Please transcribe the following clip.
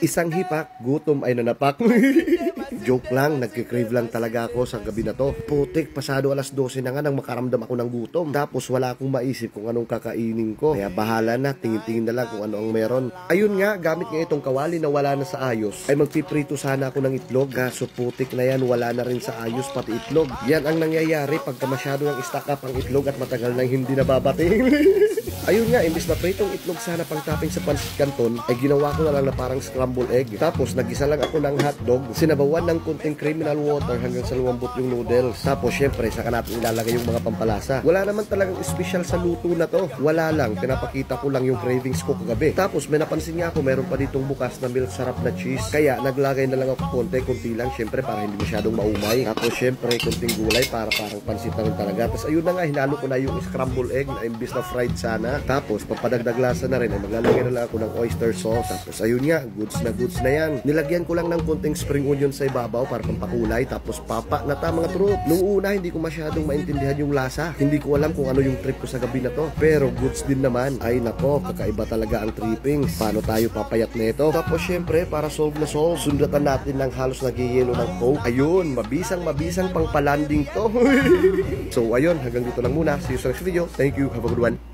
Isang hipak, gutom ay nanapak. Joke lang, nagkikrave lang talaga ako sa gabi na to. Putik, pasado alas 12 na nga nang makaramdam ako ng gutom. Tapos wala akong maisip kung anong kakainin ko. Kaya bahala na, tingin-tingin na lang kung ano ang meron. Ayun nga, gamit nga itong kawali na wala na sa ayos, ay magpiprito sana ako ng itlog. Kaso putik na yan, wala na rin sa ayos pati itlog. Yan ang nangyayari pagka masyado ng stack up ang itlog at matagal nang hindi nababating. Ayun nga, imbis na pritong itlog sana pang topping sa pancit canton, ay ginawa ko na lang na parang scramble egg. Tapos nagisa lang ako ng hotdog, sinabawan ng kunting criminal water hanggang sa lumambot yung noodles. Tapos syempre, saka natin ilalagay yung mga pampalasa. Wala naman talagang special sa luto na to. Wala lang, pinapakita ko lang yung cravings ko kagabi. Tapos may napansin nga ako, meron pa ditong bukas na milk sarap na cheese. Kaya naglagay na lang ako konti lang, syempre para hindi masyadong maumay. Tapos syempre, kunting gulay para parang pansit na rin talaga. Tapos ayun na nga, hinalo ko na yung scramble egg na imbis na fried sana. Tapos papadagdag lasa na rin ay maglalagay na lang ako ng oyster sauce. Tapos ayun nga, goods na yan. Nilagyan ko lang ng konting spring onion sa ibabaw para pampakulay. Tapos papa na mga trup. Nung una hindi ko masyadong maintindihan yung lasa. Hindi ko alam kung ano yung trip ko sa gabi na to. Pero goods din naman. Ay nako, kakaiba talaga ang trippings. Paano tayo papayat nito? Tapos syempre, para solve na solve, sundatan natin ng halos nagiyelo ng coke. Ayun, mabisang pang palanding to. So ayun, hanggang dito lang muna. See you sa next video. Thank you, have a good one.